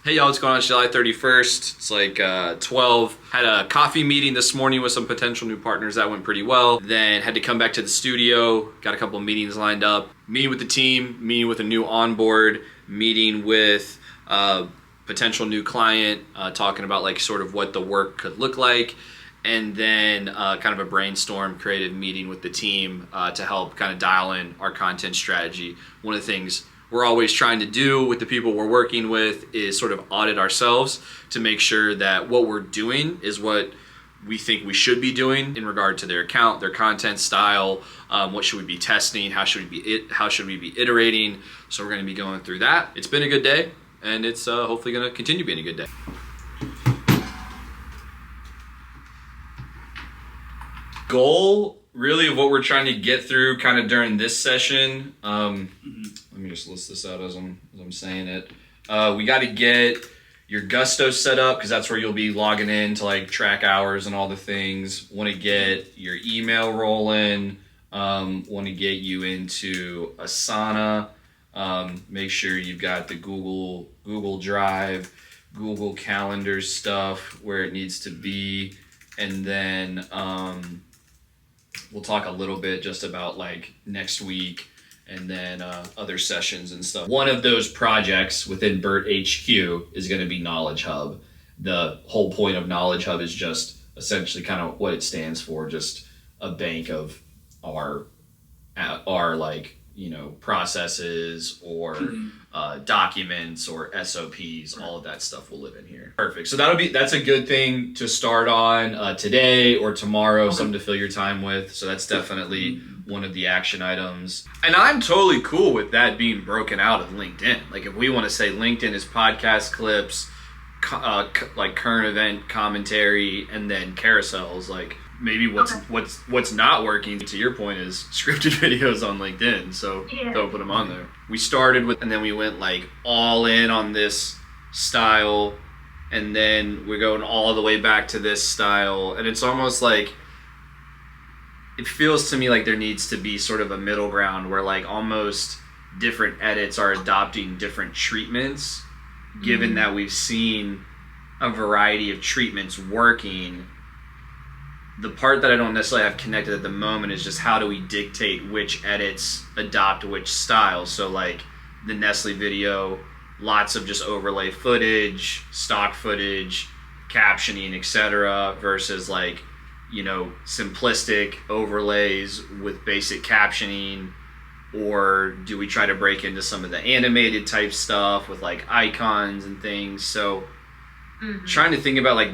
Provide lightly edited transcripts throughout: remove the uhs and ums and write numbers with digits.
Hey y'all, what's going on? It's July 31st. It's like 12. Had a coffee meeting this morning with some potential new partners. That went pretty well. Then had to come back to the studio. Got a couple of meetings lined up. Meeting with the team, meeting with a new onboard, meeting with potential new client, talking about like sort of what the work could look like. And then kind of a brainstorm creative meeting with the team to help kind of dial in our content strategy. One of the things we're always trying to do with the people we're working with is sort of audit ourselves to make sure that what we're doing is what we think we should be doing in regard to their account, their content style, what should we be testing, how should we be iterating. So we're going to be going through that. It's been a good day, and it's hopefully going to continue being a good day. Goal really of what we're trying to get through kind of during this session. Let me just list this out as I'm saying it. We got to get your Gusto set up because that's where you'll be logging in to like track hours and all the things. Want to get your email rolling. Want to get you into Asana. Make sure you've got the Google Drive, Google Calendar stuff where it needs to be, and then we'll talk a little bit just about like next week and then other sessions and stuff. One of those projects within BERT HQ is going to be Knowledge Hub. The whole point of Knowledge Hub is just essentially kind of what it stands for, just a bank of our like, you know, processes or documents or SOPs, all of that stuff will live in here. Perfect. So that's a good thing to start on today or tomorrow, something to fill your time with. So that's definitely one of the action items. And I'm totally cool with that being broken out of LinkedIn. Like if we want to say LinkedIn is podcast clips, like current event commentary, and then carousels, like maybe what's not working, to your point, is scripted videos on LinkedIn. So don't put them on there. We started with, and then we went like all in on this style, and then we're going all the way back to this style. And it's almost like, it feels to me like there needs to be sort of a middle ground where like almost different edits are adopting different treatments, given that we've seen a variety of treatments working. The part that I don't necessarily have connected at the moment is just how do we dictate which edits adopt which style. So like the Nestle video, lots of just overlay footage, stock footage, captioning, etc., versus like, you know, simplistic overlays with basic captioning. Or do we try to break into some of the animated type stuff with like icons and things? So trying to think about like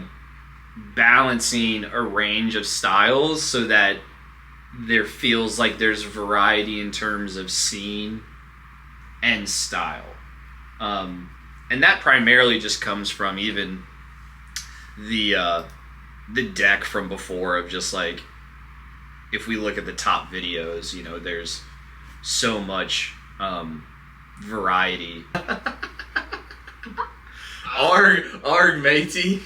balancing a range of styles so that there feels like there's variety in terms of scene and style. And that primarily just comes from even the deck from before of just like, if we look at the top videos, you know, there's so much variety. Arg matey.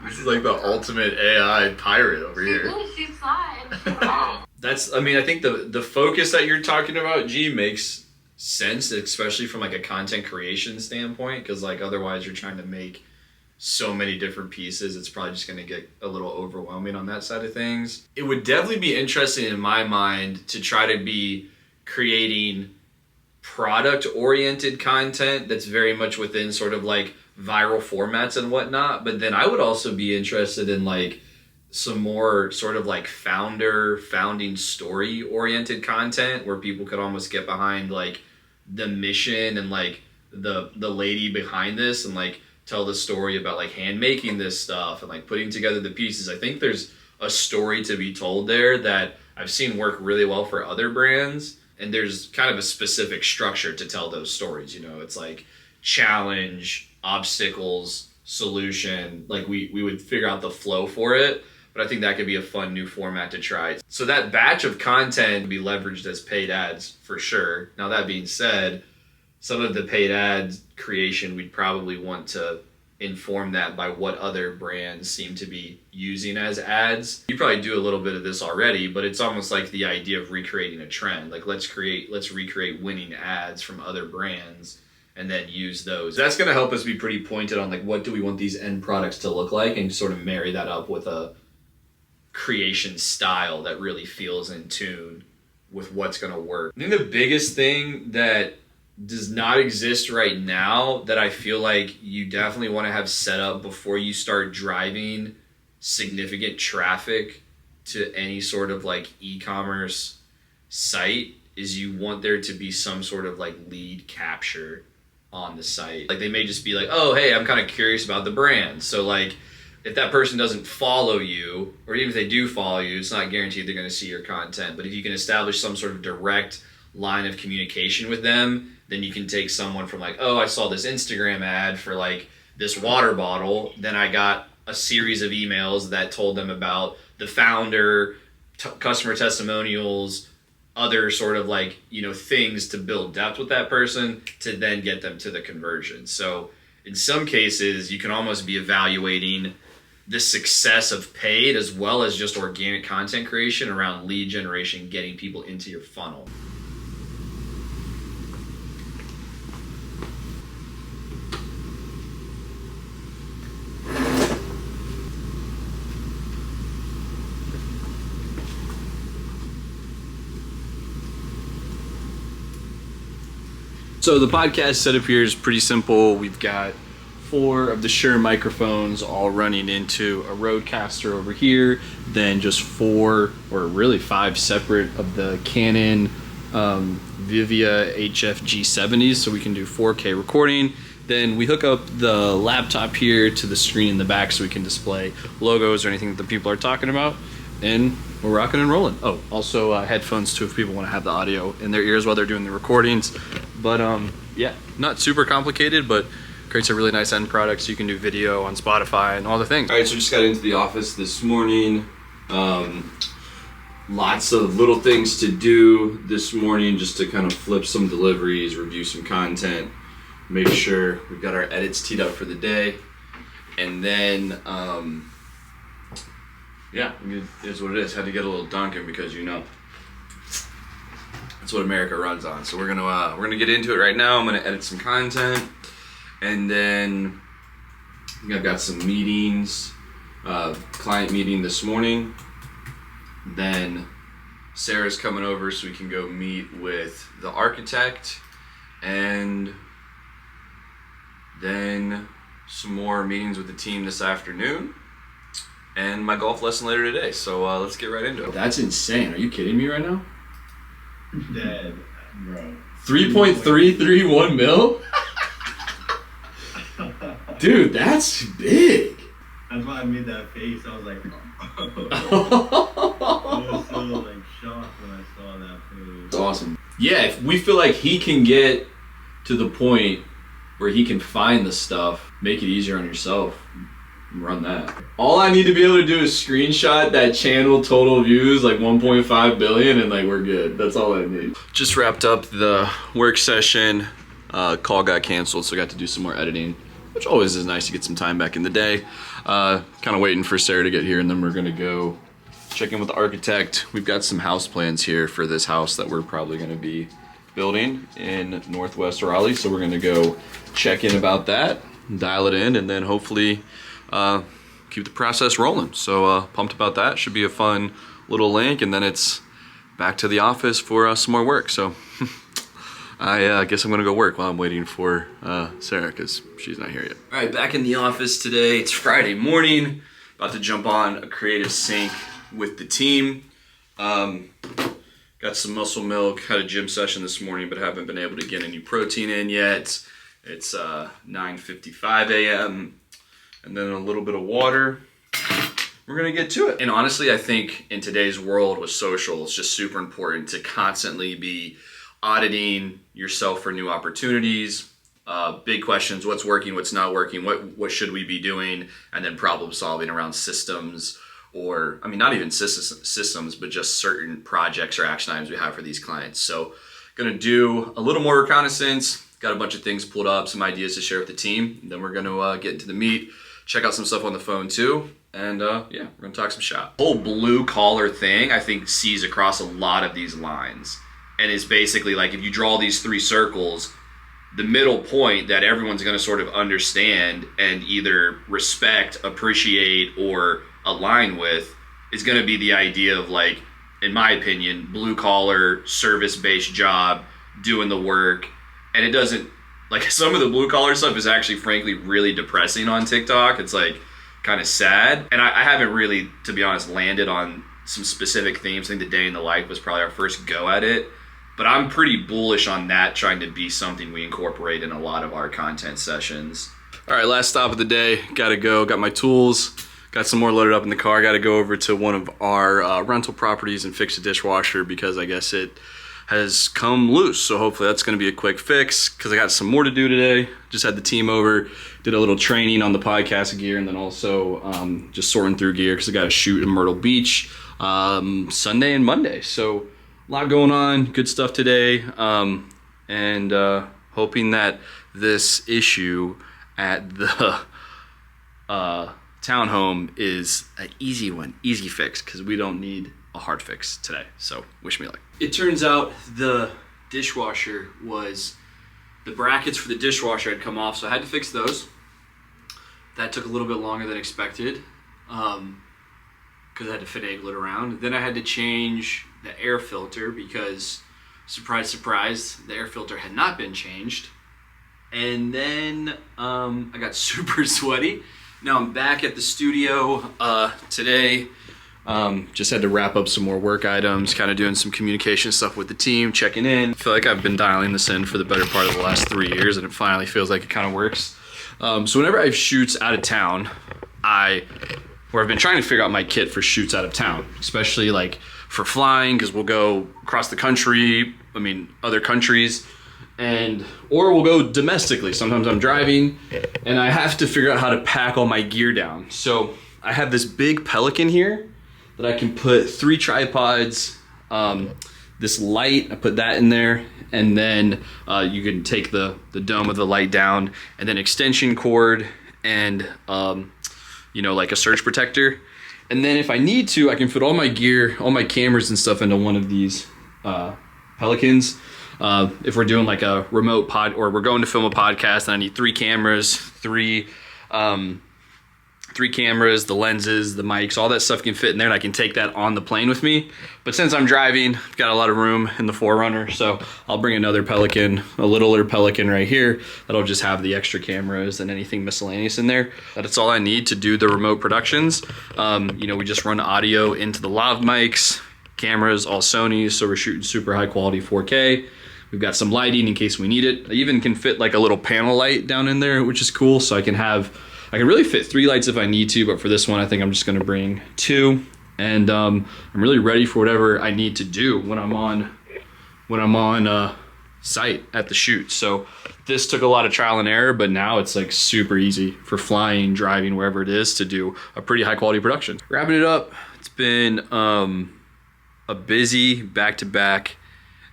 This is like the ultimate AI pirate over here. She's fine. I think the focus that you're talking about, G, makes sense, especially from like a content creation standpoint, because like otherwise you're trying to make so many different pieces. It's probably just going to get a little overwhelming on that side of things. It would definitely be interesting in my mind to try to be creating product-oriented content that's very much within sort of like viral formats and whatnot. But then I would also be interested in like some more sort of like founding story-oriented content where people could almost get behind like the mission and like the lady behind this and like tell the story about like hand making this stuff and like putting together the pieces. I think there's a story to be told there that I've seen work really well for other brands, and there's kind of a specific structure to tell those stories. You know, it's like challenge, obstacles, solution. Like we would figure out the flow for it, but I think that could be a fun new format to try. So that batch of content would be leveraged as paid ads for sure. Now that being said, some of the paid ads creation we'd probably want to inform that by what other brands seem to be using as ads. You probably do a little bit of this already, but it's almost like the idea of recreating a trend. Like let's recreate winning ads from other brands and then use those. That's going to help us be pretty pointed on like what do we want these end products to look like and sort of marry that up with a creation style that really feels in tune with what's going to work. I think the biggest thing that does not exist right now that I feel like you definitely want to have set up before you start driving significant traffic to any sort of like e-commerce site is you want there to be some sort of like lead capture on the site. Like they may just be like, oh, hey, I'm kind of curious about the brand. So like if that person doesn't follow you, or even if they do follow you, it's not guaranteed they're going to see your content. But if you can establish some sort of direct line of communication with them, then you can take someone from like, oh, I saw this Instagram ad for like this water bottle. Then I got a series of emails that told them about the founder, customer testimonials, other sort of like, things to build depth with that person to then get them to the conversion. So in some cases, you can almost be evaluating the success of paid as well as just organic content creation around lead generation, getting people into your funnel. So the podcast setup here is pretty simple. We've got 4 of the Shure microphones all running into a Rodecaster over here, then just 4 or really 5 separate of the Canon Vivia HF G70s, so we can do 4K recording. Then we hook up the laptop here to the screen in the back so we can display logos or anything that the people are talking about, and we're rocking and rolling. Oh, also headphones too if people want to have the audio in their ears while they're doing the recordings. But yeah, not super complicated, but creates a really nice end product so you can do video on Spotify and all the things. All right, so just got into the office this morning. Lots of little things to do this morning just to kind of flip some deliveries, review some content, make sure we've got our edits teed up for the day. And then, yeah, it is what it is. Had to get a little Dunkin' because that's what America runs on. So we're gonna get into it right now. I'm gonna edit some content, and then I think I've got some meetings. Client meeting this morning. Then Sarah's coming over so we can go meet with the architect, and then some more meetings with the team this afternoon, and my golf lesson later today. So let's get right into it. That's insane. Are you kidding me right now? Dead, bro. 3.331 mil? Dude, that's big. That's why I made that face. I was like, I was so like shocked when I saw that page. That's awesome. Yeah, if we feel like he can get to the point where he can find the stuff, make it easier on yourself. Run that. All I need to be able to do is screenshot that channel total views, like 1.5 billion, and like we're good. That's all I need. Just wrapped up the work session. Call got canceled, so I got to do some more editing, which always is nice to get some time back in the day. Kind of waiting for Sarah to get here, and then we're gonna go check in with the architect. We've got some house plans here for this house that we're probably gonna be building in Northwest Raleigh, so we're gonna go check in about that, dial it in, and then hopefully keep the process rolling. So pumped about that. Should be a fun little link, and then it's back to the office for some more work. So I guess I'm gonna go work while I'm waiting for Sarah because she's not here yet. All right, back in the office today. It's Friday morning. About to jump on a creative sync with the team. Got some muscle milk. Had a gym session this morning, but haven't been able to get any protein in yet. It's 9:55 a.m. and then a little bit of water. We're gonna get to it. And honestly, I think in today's world with social, it's just super important to constantly be auditing yourself for new opportunities, big questions, what's working, what's not working, what should we be doing, and then problem solving around systems, or, I mean, not even systems, but just certain projects or action items we have for these clients. So gonna do a little more reconnaissance, Got a bunch of things pulled up, some ideas to share with the team. And then we're going to get into the meat, check out some stuff on the phone too. And yeah, we're going to talk some shop. The whole blue collar thing, I think, sees across a lot of these lines. And it's basically like if you draw these 3 circles, the middle point that everyone's going to sort of understand and either respect, appreciate, or align with is going to be the idea of, like, in my opinion, blue collar, service-based job, doing the work. And it doesn't, like, some of the blue collar stuff is actually frankly really depressing on TikTok. It's like kind of sad. And I haven't really, to be honest, landed on some specific themes. I think the day in the life was probably our first go at it. But I'm pretty bullish on that trying to be something we incorporate in a lot of our content sessions. All right, last stop of the day. Gotta go, got my tools. Got some more loaded up in the car. Gotta go over to one of our rental properties and fix a dishwasher because I guess it has come loose. So hopefully that's gonna be a quick fix because I got some more to do today. Just had the team over, did a little training on the podcast gear, and then also just sorting through gear because I got to shoot in Myrtle Beach Sunday and Monday. So a lot going on, good stuff today, and hoping that this issue at the townhome is an easy one, easy fix, because we don't need a hard fix today. So wish me luck. It turns out the dishwasher was, the brackets for the dishwasher had come off, so I had to fix those. That took a little bit longer than expected because I had to finagle it around. Then I had to change the air filter because, surprise, surprise, the air filter had not been changed. And then I got super sweaty. Now I'm back at the studio today. Just had to wrap up some more work items, kind of doing some communication stuff with the team, checking in. I feel like I've been dialing this in for the better part of the last 3 years, and it finally feels like it kind of works. So whenever I have shoots out of town, I've been trying to figure out my kit for shoots out of town, especially like for flying, because we'll go across the country, other countries, or we'll go domestically. Sometimes I'm driving and I have to figure out how to pack all my gear down. So I have this big Pelican here that I can put 3 tripods, this light, I put that in there, and then you can take the dome of the light down, and then extension cord and like a surge protector. And then if I need to, I can put all my gear, all my cameras and stuff into one of these Pelicans. If we're doing like a remote pod, or we're going to film a podcast and I need 3 cameras, three cameras, the lenses, the mics, all that stuff can fit in there, and I can take that on the plane with me. But since I'm driving, I've got a lot of room in the 4Runner, so I'll bring another Pelican, a littler Pelican right here, that'll just have the extra cameras and anything miscellaneous in there. That's all I need to do the remote productions. We just run audio into the lav mics, cameras, all Sony's, so we're shooting super high quality 4K. We've got some lighting in case we need it. I even can fit like a little panel light down in there, which is cool, so I can really fit 3 lights if I need to, but for this one, I think I'm just gonna bring 2. And I'm really ready for whatever I need to do when I'm on site at the shoot. So this took a lot of trial and error, but now it's like super easy for flying, driving, wherever it is, to do a pretty high quality production. Wrapping it up, it's been a busy back-to-back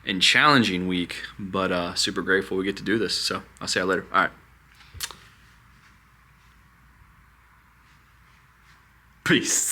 and challenging week, but super grateful we get to do this. So I'll see you later. All right. Peace.